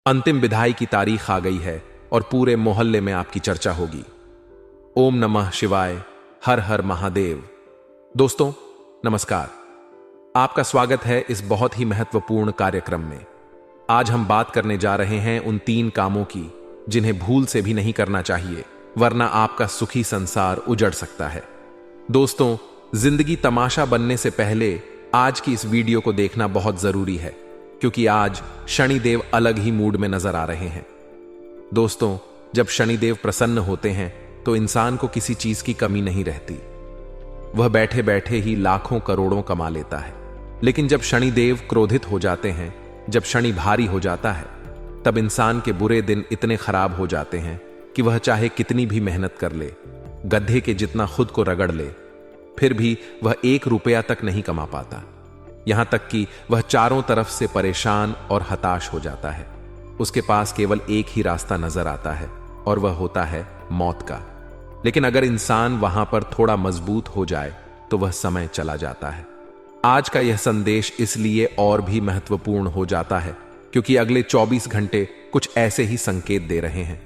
अंतिम विदाई की तारीख आ गई है और पूरे मोहल्ले में आपकी चर्चा होगी। ओम नमः शिवाय, हर हर महादेव। दोस्तों नमस्कार, आपका स्वागत है इस बहुत ही महत्वपूर्ण कार्यक्रम में। आज हम बात करने जा रहे हैं उन 3 कामों की जिन्हें भूल से भी नहीं करना चाहिए, वरना आपका सुखी संसार उजड़ सकता है। दोस्तों, जिंदगी तमाशा बनने से पहले आज की इस वीडियो को देखना बहुत जरूरी है, क्योंकि आज शनिदेव अलग ही मूड में नजर आ रहे हैं। दोस्तों, जब शनिदेव प्रसन्न होते हैं तो इंसान को किसी चीज की कमी नहीं रहती। वह बैठे बैठे ही लाखों करोड़ों कमा लेता है। लेकिन जब शनिदेव क्रोधित हो जाते हैं, जब शनि भारी हो जाता है, तब इंसान के बुरे दिन इतने खराब हो जाते हैं कि वह चाहे कितनी भी मेहनत कर ले, गधे के जितना खुद को रगड़ ले, फिर भी वह 1 रुपया तक नहीं कमा पाता। यहां तक कि वह चारों तरफ से परेशान और हताश हो जाता है। उसके पास केवल एक ही रास्ता नजर आता है और वह होता है मौत का। लेकिन अगर इंसान वहां पर थोड़ा मजबूत हो जाए तो वह समय चला जाता है। आज का यह संदेश इसलिए और भी महत्वपूर्ण हो जाता है क्योंकि अगले 24 घंटे कुछ ऐसे ही संकेत दे रहे हैं।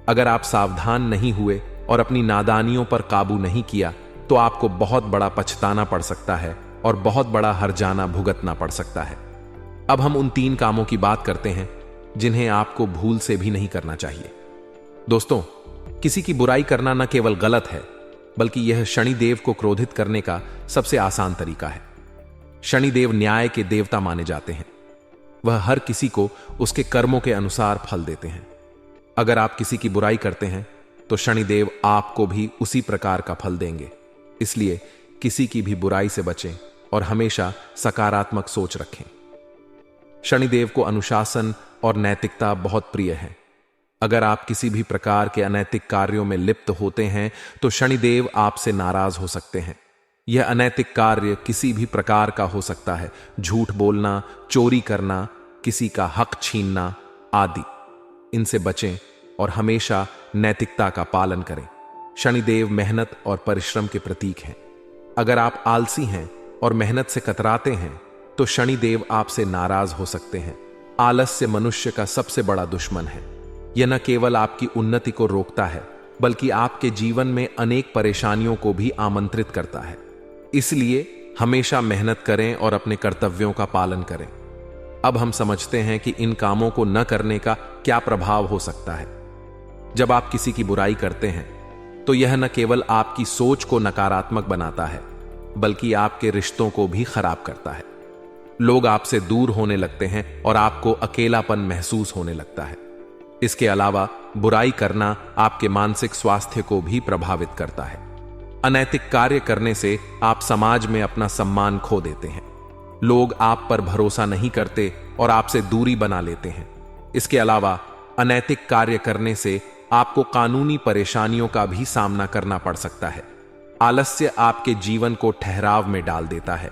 अगर आप सावधान नहीं हुए और अपनी नादानियों पर काबू नहीं किया तो आपको बहुत बड़ा पछताना पड़ सकता है और बहुत बड़ा हर्जाना भुगतना पड़ सकता है। अब हम उन 3 कामों की बात करते हैं जिन्हें आपको भूल से भी नहीं करना चाहिए। दोस्तों, किसी की बुराई करना न केवल गलत है, बल्कि यह शनिदेव को क्रोधित करने का सबसे आसान तरीका है। शनिदेव न्याय के देवता माने जाते हैं। वह हर किसी को उसके कर्मों के अनुसार फल देते हैं। अगर आप किसी की बुराई करते हैं तो शनिदेव आपको भी उसी प्रकार का फल देंगे। इसलिए किसी की भी बुराई से बचें और हमेशा सकारात्मक सोच रखें। शनिदेव को अनुशासन और नैतिकता बहुत प्रिय है। अगर आप किसी भी प्रकार के अनैतिक कार्यों में लिप्त होते हैं तो शनिदेव आपसे नाराज हो सकते हैं। यह अनैतिक कार्य किसी भी प्रकार का हो सकता है, झूठ बोलना, चोरी करना, किसी का हक छीनना आदि। इनसे बचें और हमेशा नैतिकता का पालन करें। शनिदेव मेहनत और परिश्रम के प्रतीक हैं। अगर आप आलसी हैं और मेहनत से कतराते हैं तो शनिदेव आपसे नाराज हो सकते हैं। आलस्य मनुष्य का सबसे बड़ा दुश्मन है। यह न केवल आपकी उन्नति को रोकता है, बल्कि आपके जीवन में अनेक परेशानियों को भी आमंत्रित करता है। इसलिए हमेशा मेहनत करें और अपने कर्तव्यों का पालन करें। अब हम समझते हैं कि इन कामों को न करने का क्या प्रभाव हो सकता है। जब आप किसी की बुराई करते हैं तो यह न केवल आपकी सोच को नकारात्मक बनाता है, बल्कि आपके रिश्तों को भी खराब करता है। लोग आपसे दूर होने लगते हैं और आपको अकेलापन महसूस होने लगता है। इसके अलावा बुराई करना आपके मानसिक स्वास्थ्य को भी प्रभावित करता है। अनैतिक कार्य करने से आप समाज में अपना सम्मान खो देते हैं। लोग आप पर भरोसा नहीं करते और आपसे दूरी बना लेते हैं। इसके अलावा अनैतिक कार्य करने से आपको कानूनी परेशानियों का भी सामना करना पड़ सकता है। आलस्य आपके जीवन को ठहराव में डाल देता है।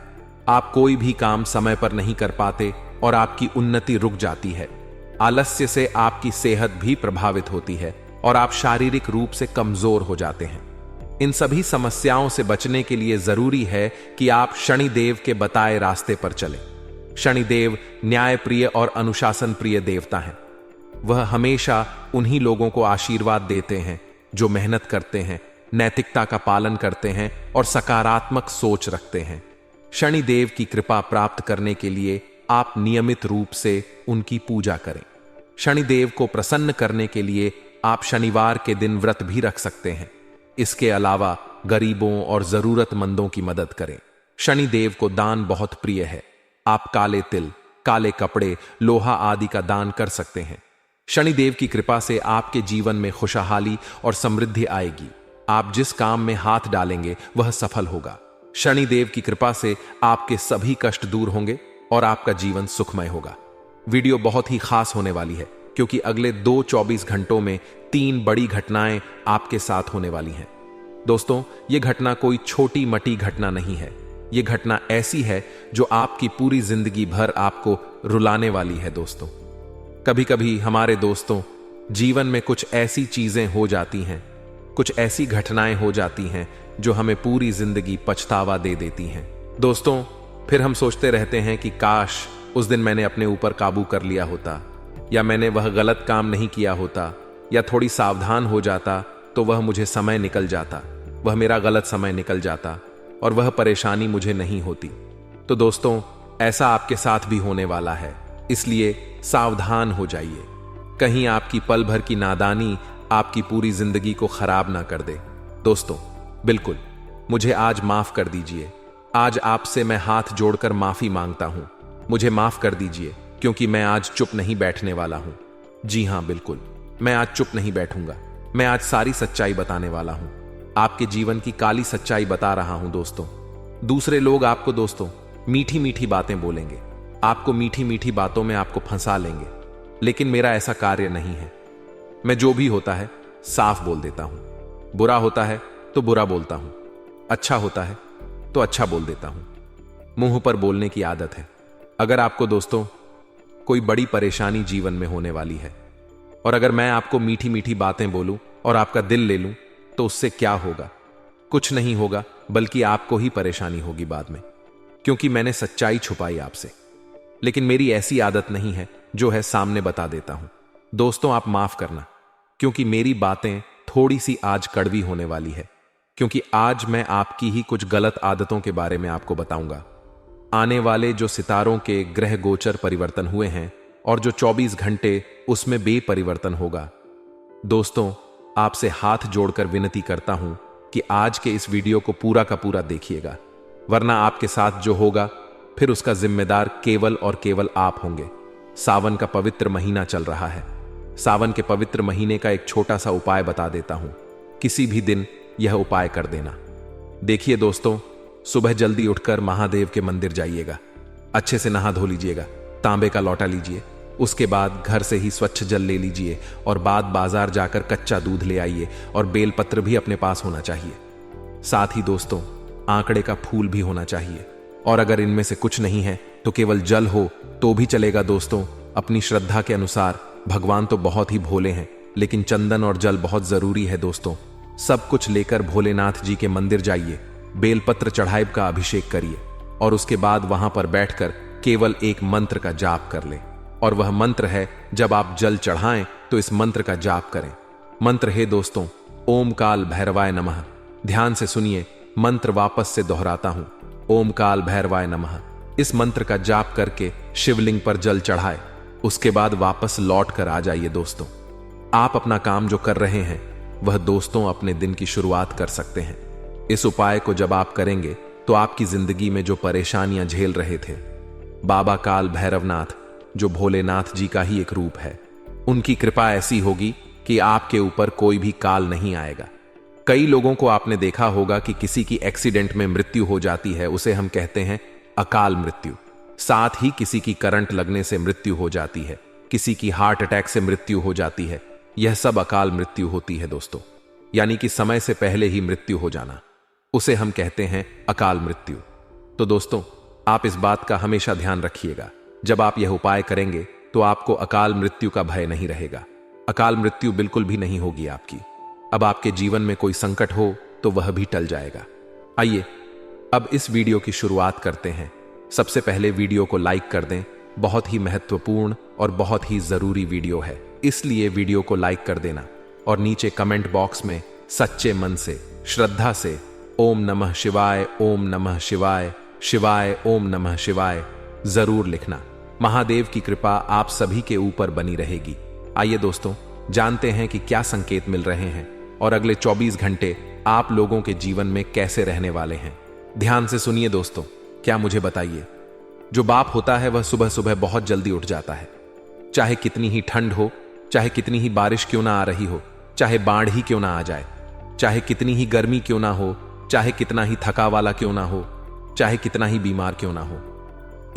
आप कोई भी काम समय पर नहीं कर पाते और आपकी उन्नति रुक जाती है। आलस्य से आपकी सेहत भी प्रभावित होती है और आप शारीरिक रूप से कमजोर हो जाते हैं। इन सभी समस्याओं से बचने के लिए जरूरी है कि आप शनिदेव के बताए रास्ते पर चलें। शनिदेव न्यायप्रिय और अनुशासन प्रिय देवता हैं। वह हमेशा उन्हीं लोगों को आशीर्वाद देते हैं जो मेहनत करते हैं, नैतिकता का पालन करते हैं और सकारात्मक सोच रखते हैं। शनिदेव की कृपा प्राप्त करने के लिए आप नियमित रूप से उनकी पूजा करें। शनिदेव को प्रसन्न करने के लिए आप शनिवार के दिन व्रत भी रख सकते हैं। इसके अलावा गरीबों और जरूरतमंदों की मदद करें। शनिदेव को दान बहुत प्रिय है। आप काले तिल, काले कपड़े, लोहा आदि का दान कर सकते हैं। शनिदेव की कृपा से आपके जीवन में खुशहाली और समृद्धि आएगी। आप जिस काम में हाथ डालेंगे वह सफल होगा। शनिदेव की कृपा से आपके सभी कष्ट दूर होंगे और आपका जीवन सुखमय होगा। वीडियो बहुत ही खास होने वाली है क्योंकि अगले 24 घंटों में 3 बड़ी घटनाएं आपके साथ होने वाली हैं। दोस्तों, यह घटना कोई छोटी मटी घटना नहीं है। यह घटना ऐसी है जो आपकी पूरी जिंदगी भर आपको रुलाने वाली है। दोस्तों, कभी कभी हमारे दोस्तों जीवन में कुछ ऐसी चीजें हो जाती हैं, कुछ ऐसी घटनाएं हो जाती हैं जो हमें पूरी जिंदगी पछतावा दे देती हैं। दोस्तों, फिर हम सोचते रहते हैं कि काश उस दिन मैंने अपने ऊपर काबू कर लिया होता, या मैंने वह गलत काम नहीं किया होता, या थोड़ी सावधान हो जाता तो वह मुझे समय निकल जाता, वह मेरा गलत समय निकल जाता और वह परेशानी मुझे नहीं होती। तो दोस्तों, ऐसा आपके साथ भी होने वाला है, इसलिए सावधान हो जाइए। कहीं आपकी पल भर की नादानी आपकी पूरी जिंदगी को खराब ना कर दे। दोस्तों, बिल्कुल मुझे आज माफ कर दीजिए। आज आपसे मैं हाथ जोड़कर माफी मांगता हूं। मुझे माफ कर दीजिए, क्योंकि मैं आज चुप नहीं बैठने वाला हूं। जी हां, बिल्कुल मैं आज चुप नहीं बैठूंगा। मैं आज सारी सच्चाई बताने वाला हूं। आपके जीवन की काली सच्चाई बता रहा हूं। दोस्तों, दूसरे लोग आपको दोस्तों मीठी मीठी बातें बोलेंगे, आपको मीठी मीठी बातों में आपको फंसा लेंगे, लेकिन मेरा ऐसा कार्य नहीं है। मैं जो भी होता है साफ बोल देता हूं। बुरा होता है तो बुरा बोलता हूं, अच्छा होता है तो अच्छा बोल देता हूं। मुंह पर बोलने की आदत है। अगर आपको दोस्तों कोई बड़ी परेशानी जीवन में होने वाली है और अगर मैं आपको मीठी मीठी बातें बोलूं और आपका दिल ले लूं, तो उससे क्या होगा? कुछ नहीं होगा, बल्कि आपको ही परेशानी होगी बाद में, क्योंकि मैंने सच्चाई छुपाई आपसे। लेकिन मेरी ऐसी आदत नहीं है, जो है सामने बता देता हूं। दोस्तों, आप माफ करना, क्योंकि मेरी बातें थोड़ी सी आज कड़वी होने वाली है, क्योंकि आज मैं आपकी ही कुछ गलत आदतों के बारे में आपको बताऊंगा। आने वाले जो सितारों के ग्रह गोचर परिवर्तन हुए हैं और जो 24 घंटे उसमें बेपरिवर्तन होगा। दोस्तों, आपसे हाथ जोड़कर विनती करता हूं कि आज के इस वीडियो को पूरा का पूरा देखिएगा, वरना आपके साथ जो होगा फिर उसका जिम्मेदार केवल और केवल आप होंगे। सावन का पवित्र महीना चल रहा है। सावन के पवित्र महीने का एक छोटा सा उपाय बता देता हूं। किसी भी दिन यह उपाय कर देना। देखिए दोस्तों, सुबह जल्दी उठकर महादेव के मंदिर जाइएगा, अच्छे से नहा धो लीजिएगा, तांबे का लौटा लीजिए, उसके बाद घर से ही स्वच्छ जल ले लीजिए और बाद बाजार जाकर कच्चा दूध ले आइए और बेलपत्र भी अपने पास होना चाहिए। साथ ही दोस्तों, आंकड़े का फूल भी होना चाहिए, और अगर इनमें से कुछ नहीं है तो केवल जल हो तो भी चलेगा। दोस्तों, अपनी श्रद्धा के अनुसार भगवान तो बहुत ही भोले हैं, लेकिन चंदन और जल बहुत जरूरी है। दोस्तों, सब कुछ लेकर भोलेनाथ जी के मंदिर जाइए, बेलपत्र चढ़ाइब का अभिषेक करिए और उसके बाद वहां पर बैठकर केवल एक मंत्र का जाप कर ले। और वह मंत्र है, जब आप जल चढ़ाएं तो इस मंत्र का जाप करें। मंत्र है दोस्तों, ओम काल भैरवाय नमः। ध्यान से सुनिए, मंत्र वापस से दोहराता हूं, ओम काल भैरवाय नमः। इस मंत्र का जाप करके शिवलिंग पर जल चढ़ाए, उसके बाद वापस लौट कर आ जाइए। दोस्तों, आप अपना काम जो कर रहे हैं वह दोस्तों अपने दिन की शुरुआत कर सकते हैं। इस उपाय को जब आप करेंगे तो आपकी जिंदगी में जो परेशानियां झेल रहे थे, बाबा काल भैरवनाथ जो भोलेनाथ जी का ही एक रूप है, उनकी कृपा ऐसी होगी कि आपके ऊपर कोई भी काल नहीं आएगा। कई लोगों को आपने देखा होगा कि किसी की एक्सीडेंट में मृत्यु हो जाती है, उसे हम कहते हैं अकाल मृत्यु। साथ ही किसी की करंट लगने से मृत्यु हो जाती है, किसी की हार्ट अटैक से मृत्यु हो जाती है। यह सब अकाल मृत्यु होती है दोस्तों, यानी कि समय से पहले ही मृत्यु हो जाना, उसे हम कहते हैं अकाल मृत्यु। तो दोस्तों, आप इस बात का हमेशा ध्यान रखिएगा, जब आप यह उपाय करेंगे तो आपको अकाल मृत्यु का भय नहीं रहेगा। अकाल मृत्यु बिल्कुल भी नहीं होगी आपकी। अब आपके जीवन में कोई संकट हो तो वह भी टल जाएगा। आइए अब इस वीडियो की शुरुआत करते हैं। सबसे पहले वीडियो को लाइक कर दें, बहुत ही महत्वपूर्ण और बहुत ही जरूरी वीडियो है, इसलिए वीडियो को लाइक कर देना और नीचे कमेंट बॉक्स में सच्चे मन से, श्रद्धा से ओम नमः शिवाय, ओम नमः शिवाय, शिवाय ओम नमः शिवाय जरूर लिखना। महादेव की कृपा आप सभी के ऊपर बनी रहेगी। आइए दोस्तों, जानते हैं कि क्या संकेत मिल रहे हैं और अगले 24 घंटे आप लोगों के जीवन में कैसे रहने वाले हैं। ध्यान से सुनिए दोस्तों, क्या मुझे बताइए, जो बाप होता है वह सुबह सुबह बहुत जल्दी उठ जाता है, चाहे कितनी ही ठंड हो, चाहे कितनी ही बारिश क्यों ना आ रही हो, चाहे बाढ़ ही क्यों ना आ जाए, चाहे कितनी ही गर्मी क्यों ना हो, चाहे कितना ही थका वाला क्यों ना हो, चाहे कितना ही बीमार क्यों ना हो।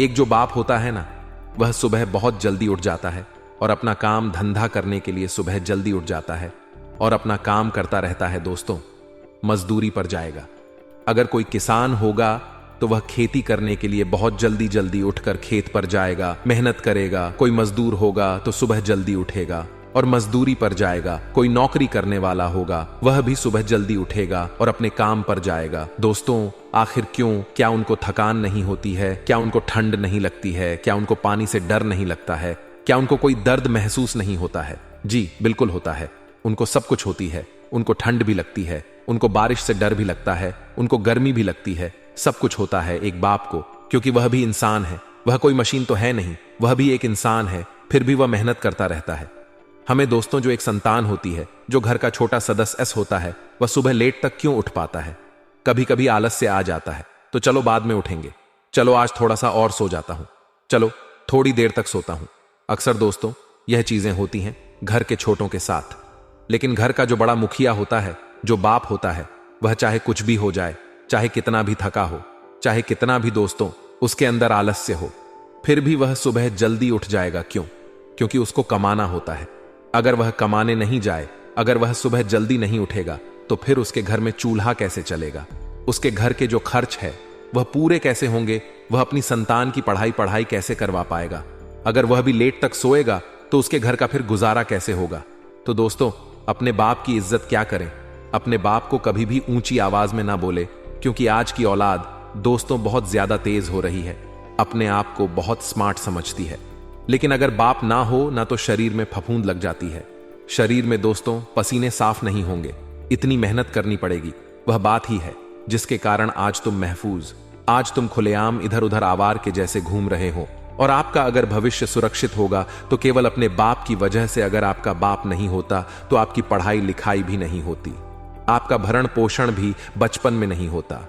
एक जो बाप होता है ना, वह सुबह बहुत जल्दी उठ जाता है और अपना काम धंधा करने के लिए सुबह जल्दी उठ जाता है और अपना काम करता रहता है। दोस्तों, मजदूरी पर जाएगा। अगर कोई किसान होगा तो वह खेती करने के लिए बहुत जल्दी जल्दी उठकर खेत पर जाएगा, मेहनत करेगा। कोई मजदूर होगा तो सुबह जल्दी उठेगा और मजदूरी पर जाएगा। कोई नौकरी करने वाला होगा, वह भी सुबह जल्दी उठेगा और अपने काम पर जाएगा। दोस्तों, आखिर क्यों? क्या उनको थकान नहीं होती है? क्या उनको ठंड नहीं लगती है? क्या उनको पानी से डर नहीं लगता है? क्या उनको कोई दर्द महसूस नहीं होता है? जी बिल्कुल होता है। उनको सब कुछ होती है। उनको ठंड भी लगती है, उनको बारिश से डर भी लगता है, उनको गर्मी भी लगती है। सब कुछ होता है एक बाप को, क्योंकि वह भी इंसान है। वह कोई मशीन तो है नहीं, वह भी एक इंसान है। फिर भी वह मेहनत करता रहता है। हमें दोस्तों, जो एक संतान होती है, जो घर का छोटा सदस्य होता है, वह सुबह लेट तक क्यों उठ पाता है? कभी कभी आलस से आ जाता है, तो चलो बाद में उठेंगे, चलो आज थोड़ा सा और सो जाता हूं, चलो थोड़ी देर तक सोता हूं। अक्सर दोस्तों यह चीजें होती हैं घर के छोटों के साथ। लेकिन घर का जो बड़ा मुखिया होता है, जो बाप होता है, वह चाहे कुछ भी हो जाए, चाहे कितना भी थका हो, चाहे कितना भी दोस्तों उसके अंदर आलस्य हो, फिर भी वह सुबह जल्दी उठ जाएगा। क्यों? क्योंकि उसको कमाना होता है। अगर वह कमाने नहीं जाए, अगर वह सुबह जल्दी नहीं उठेगा, तो फिर उसके घर में चूल्हा कैसे चलेगा? उसके घर के जो खर्च है वह पूरे कैसे होंगे? वह अपनी संतान की पढ़ाई कैसे करवा पाएगा? अगर वह भी लेट तक सोएगा तो उसके घर का फिर गुजारा कैसे होगा? तो दोस्तों, अपने बाप की इज्जत क्या करें? अपने बाप को कभी भी ऊंची आवाज में ना बोले, क्योंकि आज की औलाद दोस्तों बहुत ज्यादा तेज हो रही है, अपने आप को बहुत स्मार्ट समझती है। लेकिन अगर बाप ना हो ना, तो शरीर में फफूंद लग जाती है। शरीर में दोस्तों पसीने साफ नहीं होंगे, इतनी मेहनत करनी पड़ेगी। वह बात ही है जिसके कारण आज तुम महफूज, आज तुम खुलेआम इधर उधर आवार के जैसे घूम रहे हो। और आपका अगर भविष्य सुरक्षित होगा तो केवल अपने बाप की वजह से। अगर आपका बाप नहीं होता तो आपकी पढ़ाई लिखाई भी नहीं होती, आपका भरण पोषण भी बचपन में नहीं होता।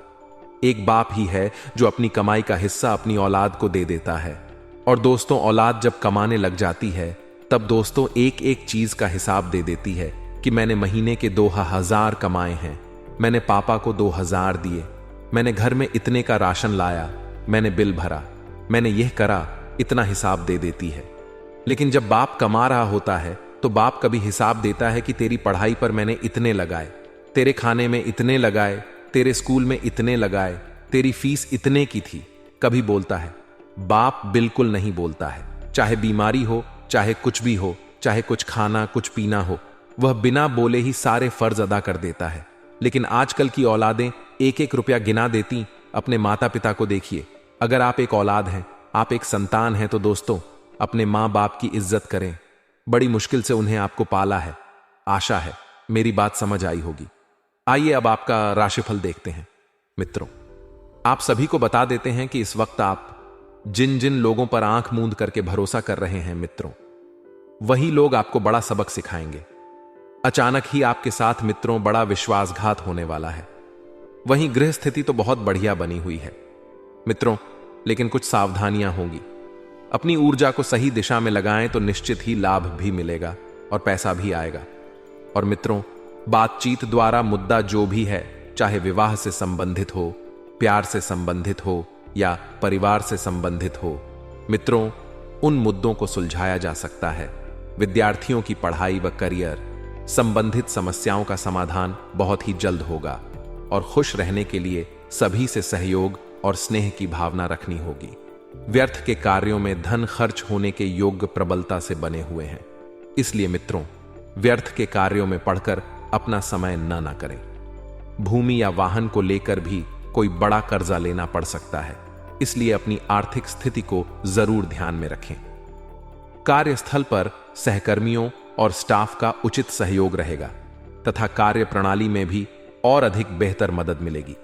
एक बाप ही है जो अपनी कमाई का हिस्सा अपनी औलाद को दे देता है। और दोस्तों, औलाद जब कमाने लग जाती है, तब दोस्तों एक एक चीज का हिसाब दे देती है कि मैंने महीने के 2000 कमाए हैं, मैंने पापा को 2000 दिए, मैंने घर में इतने का राशन लाया, मैंने बिल भरा, मैंने यह करा, इतना हिसाब दे देती है। लेकिन जब बाप कमा रहा होता है तो बाप कभी हिसाब देता है कि तेरी पढ़ाई पर मैंने इतने लगाए, तेरे खाने में इतने लगाए, तेरे स्कूल में इतने लगाए, तेरी फीस इतने की थी? कभी बोलता है? बाप बिल्कुल नहीं बोलता है। चाहे बीमारी हो, चाहे कुछ भी हो, चाहे कुछ खाना कुछ पीना हो, वह बिना बोले ही सारे फर्ज अदा कर देता है। लेकिन आजकल की औलादें एक एक रुपया गिना देती। अपने माता पिता को देखिए। अगर आप एक औलाद हैं, आप एक संतान हैं, तो दोस्तों अपने माँ बाप की इज्जत करें। बड़ी मुश्किल से उन्हें आपको पाला है। आशा है मेरी बात समझ आई होगी। आइए अब आपका राशिफल देखते हैं। मित्रों, आप सभी को बता देते हैं कि इस वक्त आप जिन जिन लोगों पर आंख मूंद करके भरोसा कर रहे हैं मित्रों, वही लोग आपको बड़ा सबक सिखाएंगे। अचानक ही आपके साथ मित्रों बड़ा विश्वासघात होने वाला है। वहीं गृह स्थिति तो बहुत बढ़िया बनी हुई है मित्रों, लेकिन कुछ सावधानियां होंगी। अपनी ऊर्जा को सही दिशा में लगाएं तो निश्चित ही लाभ भी मिलेगा और पैसा भी आएगा। और मित्रों, बातचीत द्वारा मुद्दा जो भी है, चाहे विवाह से संबंधित हो, प्यार से संबंधित हो या परिवार से संबंधित हो, मित्रों उन मुद्दों को सुलझाया जा सकता है। विद्यार्थियों की पढ़ाई व करियर संबंधित समस्याओं का समाधान बहुत ही जल्द होगा। और खुश रहने के लिए सभी से सहयोग और स्नेह की भावना रखनी होगी। व्यर्थ के कार्यों में धन खर्च होने के योग्य प्रबलता से बने हुए हैं। इसलिए मित्रों, व्यर्थ के कार्यों में पढ़कर अपना समय न करें। भूमि या वाहन को लेकर भी कोई बड़ा कर्जा लेना पड़ सकता है, इसलिए अपनी आर्थिक स्थिति को जरूर ध्यान में रखें। कार्यस्थल पर सहकर्मियों और स्टाफ का उचित सहयोग रहेगा तथा कार्य प्रणाली में भी और अधिक बेहतर मदद मिलेगी।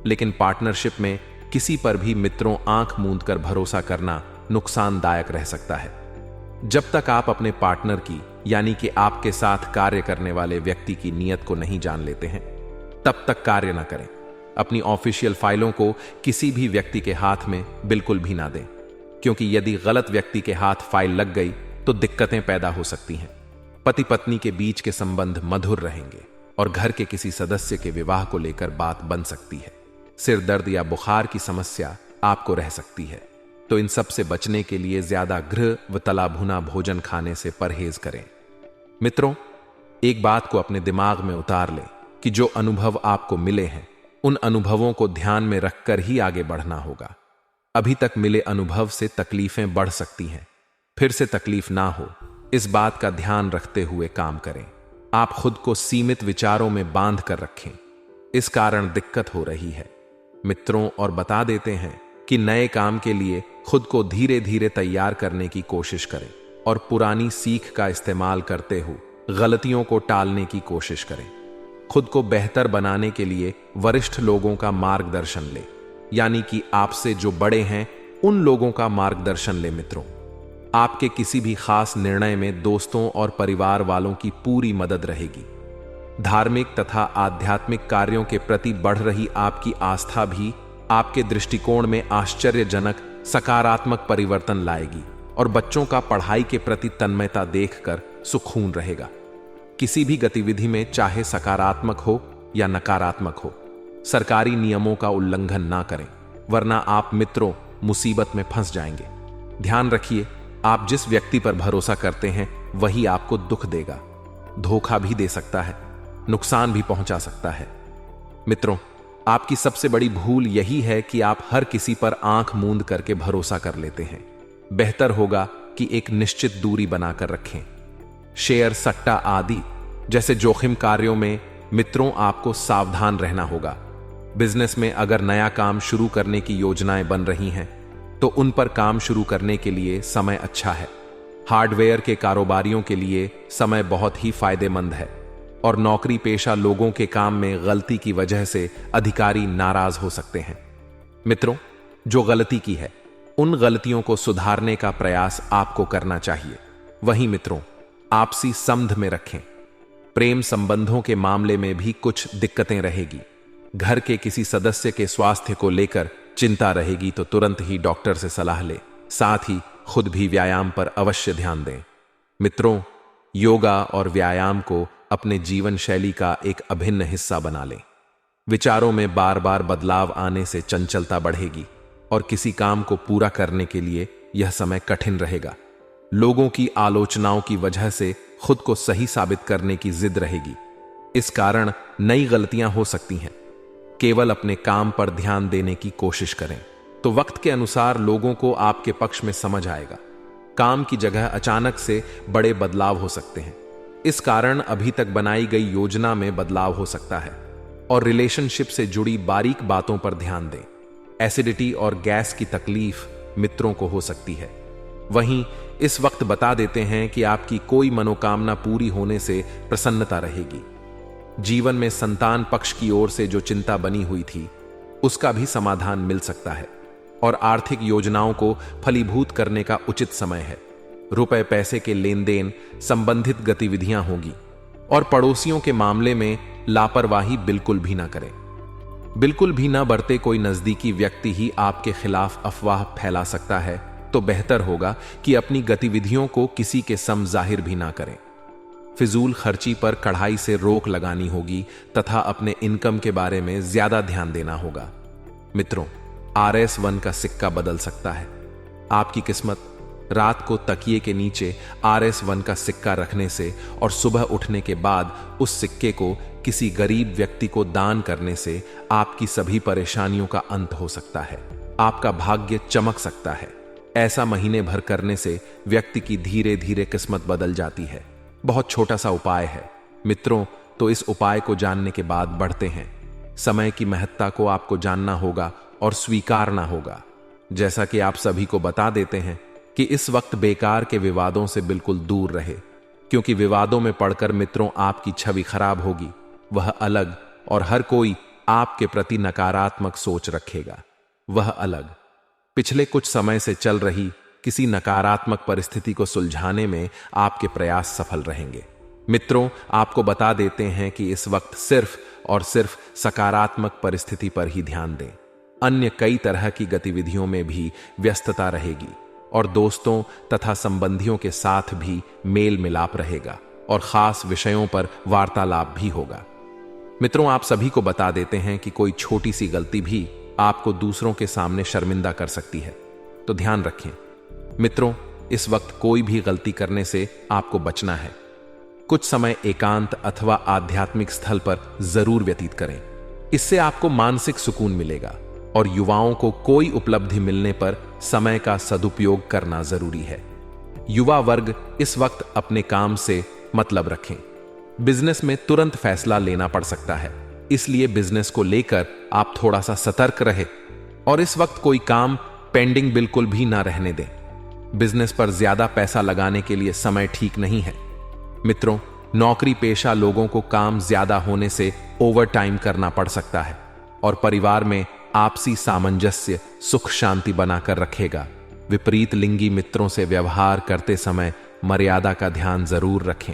लेकिन पार्टनरशिप में किसी पर भी मित्रों आंख मूंद कर भरोसा करना नुकसानदायक रह सकता है। जब तक आप अपने पार्टनर की, यानी कि आपके साथ कार्य करने वाले व्यक्ति की नीयत को नहीं जान लेते हैं, तब तक कार्य ना करें। अपनी ऑफिशियल फाइलों को किसी भी व्यक्ति के हाथ में बिल्कुल भी ना दें, क्योंकि यदि गलत व्यक्ति के हाथ फाइल लग गई तो दिक्कतें पैदा हो सकती हैं। पति पत्नी के बीच के संबंध मधुर रहेंगे और घर के किसी सदस्य के विवाह को लेकर बात बन सकती है। सिर दर्द या बुखार की समस्या आपको रह सकती है, तो इन सब से बचने के लिए ज्यादा घृ व तला भुना भोजन खाने से परहेज करें। मित्रों, एक बात को अपने दिमाग में उतार लें कि जो अनुभव आपको मिले हैं, उन अनुभवों को ध्यान में रखकर ही आगे बढ़ना होगा। अभी तक मिले अनुभव से तकलीफें बढ़ सकती हैं, फिर से तकलीफ ना हो, इस बात का ध्यान रखते हुए काम करें। आप खुद को सीमित विचारों में बांध कर रखें, इस कारण दिक्कत हो रही है मित्रों। और बता देते हैं कि नए काम के लिए खुद को धीरे धीरे तैयार करने की कोशिश करें। और पुरानी सीख का इस्तेमाल करते हुए गलतियों को टालने की कोशिश करें। खुद को बेहतर बनाने के लिए वरिष्ठ लोगों का मार्गदर्शन लें, यानी कि आपसे जो बड़े हैं उन लोगों का मार्गदर्शन लें। मित्रों, आपके किसी भी खास निर्णय में दोस्तों और परिवार वालों की पूरी मदद रहेगी। धार्मिक तथा आध्यात्मिक कार्यों के प्रति बढ़ रही आपकी आस्था भी आपके दृष्टिकोण में आश्चर्यजनक सकारात्मक परिवर्तन लाएगी और बच्चों का पढ़ाई के प्रति तन्मयता देखकर सुकून रहेगा। किसी भी गतिविधि में चाहे सकारात्मक हो या नकारात्मक हो, सरकारी नियमों का उल्लंघन ना करें, वरना आप मित्रों मुसीबत में फंस जाएंगे। ध्यान रखिए, आप जिस व्यक्ति पर भरोसा करते हैं वही आपको दुख देगा, धोखा भी दे सकता है, नुकसान भी पहुंचा सकता है। मित्रों, आपकी सबसे बड़ी भूल यही है कि आप हर किसी पर आंख मूंद करके भरोसा कर लेते हैं। बेहतर होगा कि एक निश्चित दूरी बनाकर रखें। शेयर, सट्टा आदि जैसे जोखिम कार्यों में मित्रों आपको सावधान रहना होगा। बिजनेस में अगर नया काम शुरू करने की योजनाएं बन रही हैं तो उन पर काम शुरू करने के लिए समय अच्छा है। हार्डवेयर के कारोबारियों के लिए समय बहुत ही फायदेमंद है और नौकरी पेशा लोगों के काम में गलती की वजह से अधिकारी नाराज हो सकते हैं। मित्रों, जो गलती की है उन गलतियों को सुधारने का प्रयास आपको करना चाहिए। वहीं मित्रों, आपसी संबंध में रखें। प्रेम संबंधों के मामले में भी कुछ दिक्कतें रहेगी। घर के किसी सदस्य के स्वास्थ्य को लेकर चिंता रहेगी तो तुरंत ही डॉक्टर से सलाह लें। साथ ही खुद भी व्यायाम पर अवश्य ध्यान दें। मित्रों, योगा और व्यायाम को अपने जीवन शैली का एक अभिन्न हिस्सा बना लें। विचारों में बार बार बदलाव आने से चंचलता बढ़ेगी और किसी काम को पूरा करने के लिए यह समय कठिन रहेगा। लोगों की आलोचनाओं की वजह से खुद को सही साबित करने की जिद रहेगी। इस कारण नई गलतियां हो सकती हैं। केवल अपने काम पर ध्यान देने की कोशिश करें तो वक्त के अनुसार लोगों को आपके पक्ष में समझ आएगा। काम की जगह अचानक से बड़े बदलाव हो सकते हैं। इस कारण अभी तक बनाई गई योजना में बदलाव हो सकता है और रिलेशनशिप से जुड़ी बारीक बातों पर ध्यान दें। एसिडिटी और गैस की तकलीफ मित्रों को हो सकती है। वहीं इस वक्त बता देते हैं कि आपकी कोई मनोकामना पूरी होने से प्रसन्नता रहेगी। जीवन में संतान पक्ष की ओर से जो चिंता बनी हुई थी उसका भी समाधान मिल सकता है और आर्थिक योजनाओं को फलीभूत करने का उचित समय है। रुपए पैसे के लेन देन संबंधित गतिविधियां होंगी और पड़ोसियों के मामले में लापरवाही बिल्कुल भी ना करें। बिल्कुल भी ना बरते। कोई नजदीकी व्यक्ति ही आपके खिलाफ अफवाह फैला सकता है तो बेहतर होगा कि अपनी गतिविधियों को किसी के सम जाहिर भी ना करें। फिजूल खर्ची पर कड़ाई से रोक लगानी होगी तथा अपने इनकम के बारे में ज्यादा ध्यान देना होगा। मित्रों, RS1 का सिक्का बदल सकता है। आपकी किस्मत रात को तकिए के नीचे RS1 का सिक्का रखने से और सुबह उठने के बाद उस सिक्के को किसी गरीब व्यक्ति को दान करने से आपकी सभी परेशानियों का अंत हो सकता है। आपका भाग्य चमक सकता है। ऐसा महीने भर करने से व्यक्ति की धीरे धीरे किस्मत बदल जाती है। बहुत छोटा सा उपाय है मित्रों, तो इस उपाय को जानने के बाद बढ़ते हैं। समय की महत्ता को आपको जानना होगा और स्वीकारना होगा। जैसा कि आप सभी को बता देते हैं कि इस वक्त बेकार के विवादों से बिल्कुल दूर रहे, क्योंकि विवादों में पड़कर मित्रों आपकी छवि खराब होगी। वह अलग और हर कोई आपके प्रति नकारात्मक सोच रखेगा। वह अलग पिछले कुछ समय से चल रही किसी नकारात्मक परिस्थिति को सुलझाने में आपके प्रयास सफल रहेंगे। मित्रों, आपको बता देते हैं कि इस वक्त सिर्फ और सिर्फ सकारात्मक परिस्थिति पर ही ध्यान दें। अन्य कई तरह की गतिविधियों में भी व्यस्तता रहेगी और दोस्तों तथा संबंधियों के साथ भी मेल मिलाप रहेगा और खास विषयों पर वार्तालाप भी होगा। मित्रों, आप सभी को बता देते हैं कि कोई छोटी सी गलती भी आपको दूसरों के सामने शर्मिंदा कर सकती है, तो ध्यान रखें। मित्रों, इस वक्त कोई भी गलती करने से आपको बचना है। कुछ समय एकांत अथवा आध्यात्मिक स्थल पर जरूर व्यतीत करें। इससे आपको मानसिक सुकून मिलेगा और युवाओं को कोई उपलब्धि मिलने पर समय का सदुपयोग करना जरूरी है। युवा वर्ग इस वक्त अपने काम से मतलब रखें। बिजनेस में तुरंत फैसला लेना पड़ सकता है, इसलिए बिजनेस को लेकर आप थोड़ा सा सतर्क रहे और इस वक्त कोई काम पेंडिंग बिल्कुल भी ना रहने दें। बिजनेस पर ज्यादा पैसा लगाने के लिए समय ठीक नहीं है। मित्रों, नौकरी पेशा लोगों को काम ज्यादा होने से ओवर टाइम करना पड़ सकता है और परिवार में आपसी सामंजस्य सुख शांति बनाकर रखेगा। विपरीत लिंगी मित्रों से व्यवहार करते समय मर्यादा का ध्यान जरूर रखें।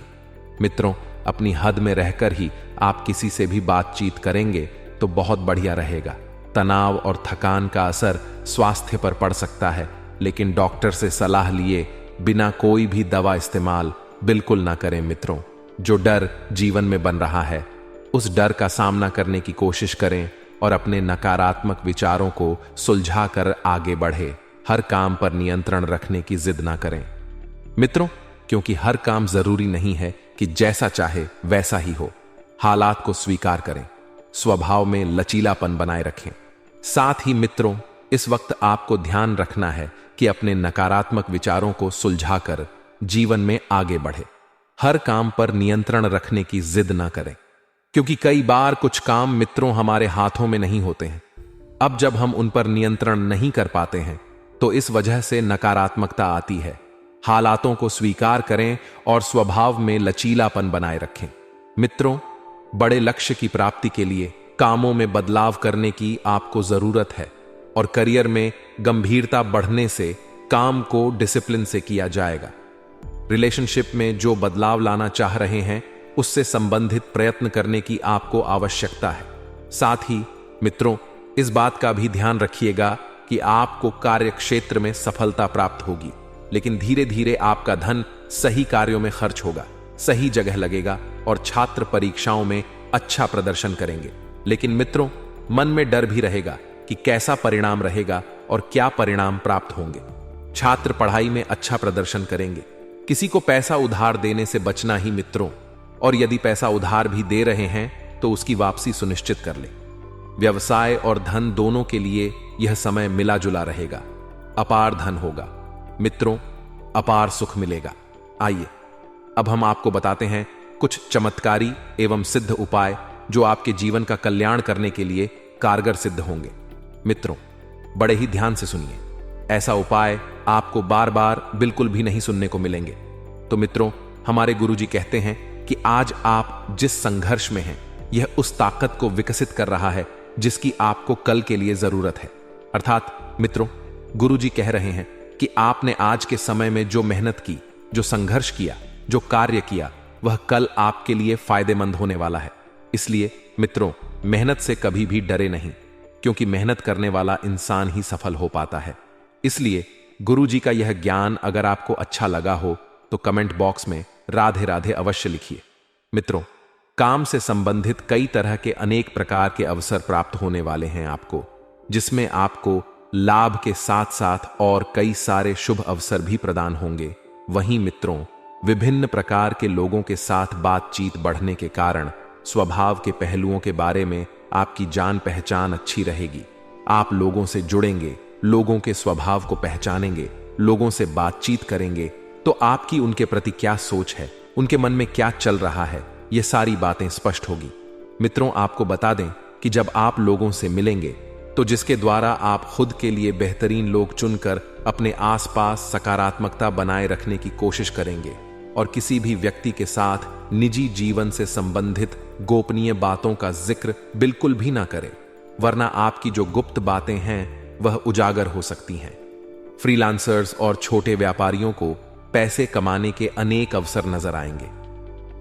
मित्रों, अपनी हद में रहकर ही आप किसी से भी बातचीत करेंगे तो बहुत बढ़िया रहेगा। तनाव और थकान का असर स्वास्थ्य पर पड़ सकता है, लेकिन डॉक्टर से सलाह लिए बिना कोई भी दवा इस्तेमाल बिल्कुल ना करें। मित्रों, जो डर जीवन में बन रहा है उस डर का सामना करने की कोशिश करें और अपने नकारात्मक विचारों को सुलझाकर आगे बढ़े। हर काम पर नियंत्रण रखने की जिद ना करें। मित्रों, क्योंकि हर काम जरूरी नहीं है कि जैसा चाहे वैसा ही हो। हालात को स्वीकार करें, स्वभाव में लचीलापन बनाए रखें। साथ ही मित्रों, इस वक्त आपको ध्यान रखना है कि अपने नकारात्मक विचारों को सुलझाकर जीवन में आगे बढ़े। हर काम पर नियंत्रण रखने की जिद ना करें, क्योंकि कई बार कुछ काम मित्रों हमारे हाथों में नहीं होते हैं। अब जब हम उन पर नियंत्रण नहीं कर पाते हैं तो इस वजह से नकारात्मकता आती है। हालातों को स्वीकार करें और स्वभाव में लचीलापन बनाए रखें। मित्रों, बड़े लक्ष्य की प्राप्ति के लिए कामों में बदलाव करने की आपको जरूरत है और करियर में गंभीरता बढ़ने से काम को डिसिप्लिन से किया जाएगा। रिलेशनशिप में जो बदलाव लाना चाह रहे हैं उससे संबंधित प्रयत्न करने की आपको आवश्यकता है। साथ ही मित्रों, इस बात का भी ध्यान रखिएगा कि आपको कार्य क्षेत्र में सफलता प्राप्त होगी, लेकिन धीरे धीरे आपका धन सही कार्यों में खर्च होगा, सही जगह लगेगा और छात्र परीक्षाओं में अच्छा प्रदर्शन करेंगे। लेकिन मित्रों, मन में डर भी रहेगा कि कैसा परिणाम रहेगा और क्या परिणाम प्राप्त होंगे। छात्र पढ़ाई में अच्छा प्रदर्शन करेंगे। किसी को पैसा उधार देने से बचना ही मित्रों, और यदि पैसा उधार भी दे रहे हैं तो उसकी वापसी सुनिश्चित कर ले। व्यवसाय और धन दोनों के लिए यह समय मिला जुला रहेगा। अपार धन होगा मित्रों, अपार सुख मिलेगा। आइए अब हम आपको बताते हैं कुछ चमत्कारी एवं सिद्ध उपाय जो आपके जीवन का कल्याण करने के लिए कारगर सिद्ध होंगे। मित्रों, बड़े ही ध्यान से सुनिए, ऐसा उपाय आपको बार बार बिल्कुल भी नहीं सुनने को मिलेंगे। तो मित्रों, हमारे गुरुजी कहते हैं कि आज आप जिस संघर्ष में हैं यह उस ताकत को विकसित कर रहा है जिसकी आपको कल के लिए जरूरत है। अर्थात मित्रों, गुरुजी कह रहे हैं कि आपने आज के समय में जो मेहनत की, जो संघर्ष किया, जो कार्य किया, वह कल आपके लिए फायदेमंद होने वाला है। इसलिए मित्रों, मेहनत से कभी भी डरे नहीं, क्योंकि मेहनत करने वाला इंसान ही सफल हो पाता है। इसलिए गुरुजी का यह ज्ञान अगर आपको अच्छा लगा हो तो कमेंट बॉक्स में राधे राधे अवश्य लिखिए। मित्रों, काम से संबंधित कई तरह के अनेक प्रकार के अवसर प्राप्त होने वाले हैं आपको, जिसमें आपको लाभ के साथ साथ और कई सारे शुभ अवसर भी प्रदान होंगे। वहीं मित्रों, विभिन्न प्रकार के लोगों के साथ बातचीत बढ़ने के कारण स्वभाव के पहलुओं के बारे में आपकी जान पहचान अच्छी रहेगी। आप लोगों से जुड़ेंगे, लोगों के स्वभाव को पहचानेंगे, लोगों से बातचीत करेंगे तो आपकी उनके प्रति क्या सोच है, उनके मन में क्या चल रहा है, ये सारी बातें स्पष्ट होगी। मित्रों, आपको बता दें कि जब आप लोगों से मिलेंगे तो जिसके द्वारा आप खुद के लिए बेहतरीन लोग चुनकर अपने आसपास सकारात्मकता बनाए रखने की कोशिश करेंगे और किसी भी व्यक्ति के साथ निजी जीवन से संबंधित गोपनीय बातों का जिक्र बिल्कुल भी ना करें, वरना आपकी जो गुप्त बातें हैं वह उजागर हो सकती हैं। फ्रीलांसर्स और छोटे व्यापारियों को पैसे कमाने के अनेक अवसर नजर आएंगे,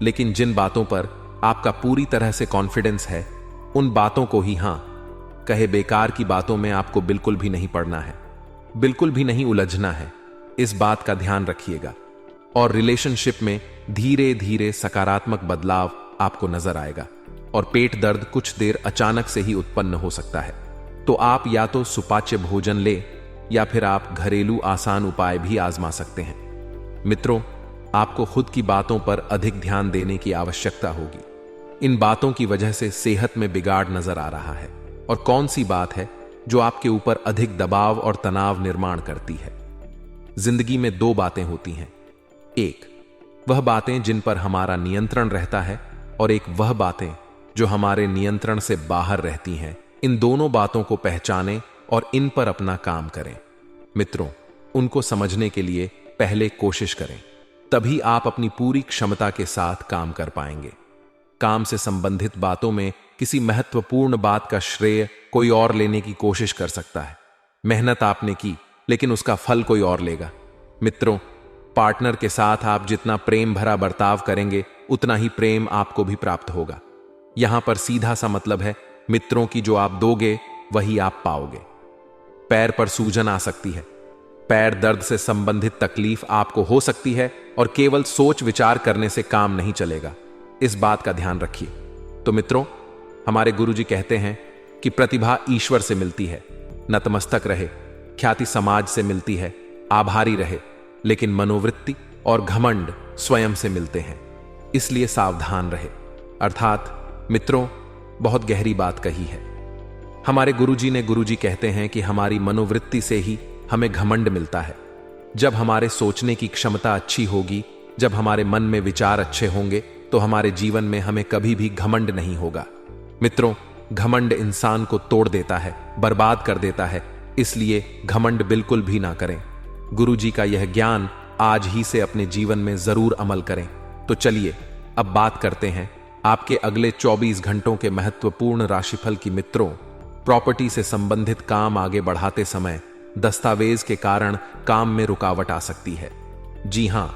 लेकिन जिन बातों पर आपका पूरी तरह से कॉन्फिडेंस है उन बातों को ही हां कहे, बेकार की बातों में आपको बिल्कुल भी नहीं पड़ना है, बिल्कुल भी नहीं उलझना है। इस बात का ध्यान रखिएगा। और रिलेशनशिप में धीरे धीरे सकारात्मक बदलाव आपको नजर आएगा और पेट दर्द कुछ देर अचानक से ही उत्पन्न हो सकता है। तो आप या तो सुपाच्य भोजन ले या फिर आप घरेलू आसान उपाय भी आजमा सकते हैं। मित्रों, आपको खुद की बातों पर अधिक ध्यान देने की आवश्यकता होगी। इन बातों की वजह से सेहत में बिगाड़ नजर आ रहा है। और कौन सी बात है जो आपके ऊपर अधिक दबाव और तनाव निर्माण करती है? जिंदगी में दो बातें होती हैं, एक वह बातें जिन पर हमारा नियंत्रण रहता है और एक वह बातें जो हमारे नियंत्रण से बाहर रहती हैं। इन दोनों बातों को पहचानें और इन पर अपना काम करें। मित्रों, उनको समझने के लिए पहले कोशिश करें। तभी आप अपनी पूरी क्षमता के साथ काम कर पाएंगे। काम से संबंधित बातों में किसी महत्वपूर्ण बात का श्रेय कोई और लेने की कोशिश कर सकता है। मेहनत आपने की, लेकिन उसका फल कोई और लेगा। मित्रों, पार्टनर के साथ आप जितना प्रेम भरा बर्ताव करेंगे, उतना ही प्रेम आपको भी प्राप्त होगा। यहां पर सीधा सा मतलब है, मित्रों की जो आप दोगे वही आप पाओगे। पैर पर सूजन आ सकती है, पैर दर्द से संबंधित तकलीफ आपको हो सकती है, और केवल सोच विचार करने से काम नहीं चलेगा। इस बात का ध्यान रखिए। तो मित्रों, हमारे गुरुजी कहते हैं कि प्रतिभा ईश्वर से मिलती है, नतमस्तक रहे। ख्याति समाज से मिलती है, आभारी रहे। लेकिन मनोवृत्ति और घमंड स्वयं से मिलते हैं, इसलिए सावधान रहे। अर्थात मित्रों, बहुत गहरी बात कही है। हमारे गुरुजी कहते हैं कि हमारी मनोवृत्ति से ही हमें घमंड मिलता है। जब हमारे सोचने की क्षमता अच्छी होगी, जब हमारे मन में विचार अच्छे होंगे, तो हमारे जीवन में हमें कभी भी घमंड नहीं होगा। मित्रों, घमंड इंसान को तोड़ देता है, बर्बाद कर देता है। इसलिए घमंड बिल्कुल भी ना करें। गुरुजी का यह ज्ञान आज ही से अपने जीवन में जरूर अमल करें। तो चलिए अब बात करते हैं आपके अगले 24 घंटों के महत्वपूर्ण राशिफल की। मित्रों, प्रॉपर्टी से संबंधित काम आगे बढ़ाते समय दस्तावेज के कारण काम में रुकावट आ सकती है। जी हां,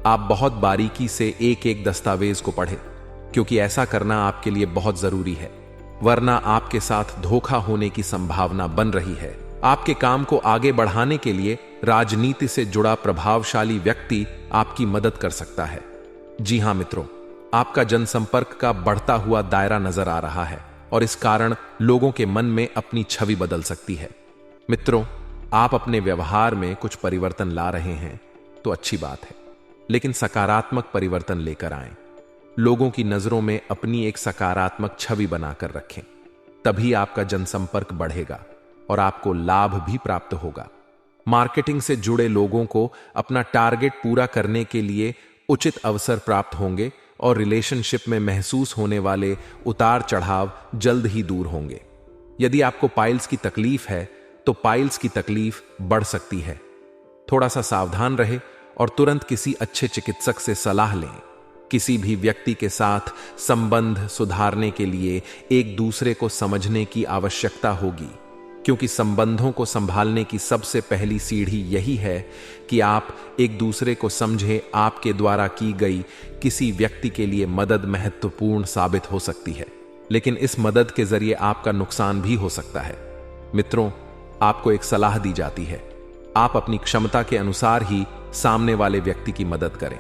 आप बहुत बारीकी से एक एक दस्तावेज को पढ़ें, क्योंकि ऐसा करना आपके लिए बहुत जरूरी है, वरना आपके साथ धोखा होने की संभावना बन रही है। आपके काम को आगे बढ़ाने के लिए राजनीति से जुड़ा प्रभावशाली व्यक्ति आपकी मदद कर सकता है। जी हां मित्रों, आपका जनसंपर्क का बढ़ता हुआ दायरा नजर आ रहा है, और इस कारण लोगों के मन में अपनी छवि बदल सकती है। मित्रों, आप अपने व्यवहार में कुछ परिवर्तन ला रहे हैं तो अच्छी बात है, लेकिन सकारात्मक परिवर्तन लेकर आएं। लोगों की नजरों में अपनी एक सकारात्मक छवि बनाकर रखें, तभी आपका जनसंपर्क बढ़ेगा और आपको लाभ भी प्राप्त होगा। मार्केटिंग से जुड़े लोगों को अपना टारगेट पूरा करने के लिए उचित अवसर प्राप्त होंगे, और रिलेशनशिप में महसूस होने वाले उतार चढ़ाव जल्द ही दूर होंगे। यदि आपको पाइल्स की तकलीफ है, तो पाइल्स की तकलीफ बढ़ सकती है। थोड़ा सा सावधान रहे और तुरंत किसी अच्छे चिकित्सक से सलाह लें। किसी भी व्यक्ति के साथ संबंध सुधारने के लिए एक दूसरे को समझने की आवश्यकता होगी, क्योंकि संबंधों को संभालने की सबसे पहली सीढ़ी यही है कि आप एक दूसरे को समझें। आपके द्वारा की गई किसी व्यक्ति के लिए मदद महत्वपूर्ण साबित हो सकती है, लेकिन इस मदद के जरिए आपका नुकसान भी हो सकता है। मित्रों, आपको एक सलाह दी जाती है, आप अपनी क्षमता के अनुसार ही सामने वाले व्यक्ति की मदद करें।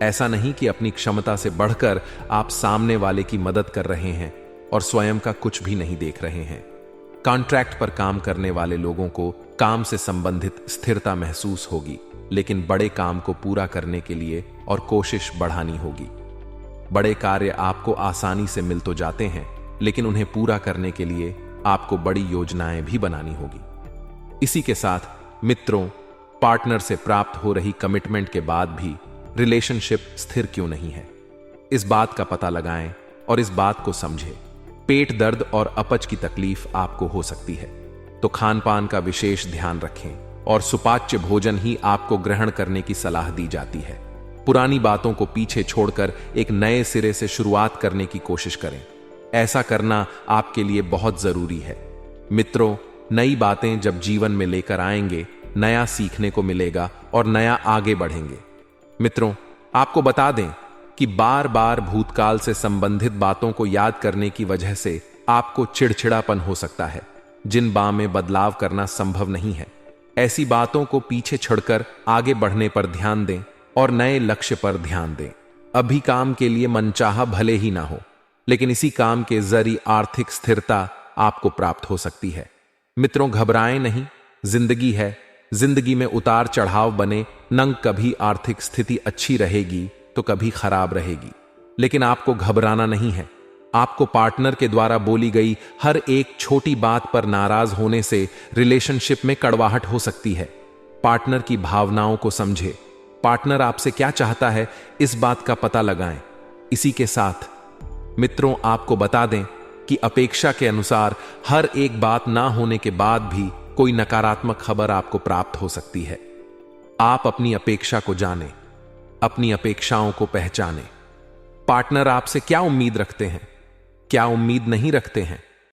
ऐसा नहीं कि अपनी क्षमता से बढ़कर आप सामने वाले की मदद कर रहे हैं और स्वयं का कुछ भी नहीं देख रहे हैं। कॉन्ट्रैक्ट पर काम करने वाले लोगों को काम से संबंधित स्थिरता महसूस होगी, लेकिन बड़े काम को पूरा करने के लिए और कोशिश बढ़ानी होगी। बड़े कार्य आपको आसानी से मिल तो जाते हैं, लेकिन उन्हें पूरा करने के लिए आपको बड़ी योजनाएं भी बनानी होगी। इसी के साथ मित्रों, पार्टनर से प्राप्त हो रही कमिटमेंट के बाद भी रिलेशनशिप स्थिर क्यों नहीं है, इस बात का पता लगाएं और इस बात को समझें। पेट दर्द और अपच की तकलीफ आपको हो सकती है, तो खान पान का विशेष ध्यान रखें और सुपाच्य भोजन ही आपको ग्रहण करने की सलाह दी जाती है। पुरानी बातों को पीछे छोड़कर एक नए सिरे से शुरुआत करने की कोशिश करें। ऐसा करना आपके लिए बहुत जरूरी है। मित्रों, नई बातें जब जीवन में लेकर आएंगे, नया सीखने को मिलेगा और नया आगे बढ़ेंगे। मित्रों, आपको बता दें कि बार बार भूतकाल से संबंधित बातों को याद करने की वजह से आपको चिड़चिड़ापन हो सकता है, जिन में बदलाव करना संभव नहीं है। ऐसी बातों को पीछे छोड़कर आगे बढ़ने पर ध्यान दें और नए लक्ष्य पर ध्यान दें। अभी काम के लिए मनचाहा भले ही ना हो, लेकिन इसी काम के जरिए आर्थिक स्थिरता आपको प्राप्त हो सकती है। मित्रों, घबराएं नहीं, जिंदगी है, जिंदगी में उतार चढ़ाव बने। नंग कभी आर्थिक स्थिति अच्छी रहेगी तो कभी खराब रहेगी, लेकिन आपको घबराना नहीं है। आपको पार्टनर के द्वारा बोली गई हर एक छोटी बात पर नाराज होने से रिलेशनशिप में कड़वाहट हो सकती है। पार्टनर की भावनाओं को समझे, पार्टनर आपसे क्या चाहता है, इस बात का पता लगाएं। इसी के साथ मित्रों, आपको बता दें कि अपेक्षा के अनुसार हर एक बात ना होने के बाद भी कोई नकारात्मक खबर आपको प्राप्त हो सकती है। आप अपनी अपेक्षा को जानें, अपनी अपेक्षाओं को पहचानें। पार्टनर आपसे क्या उम्मीद रखते हैं, क्या उम्मीद नहीं रखते हैं,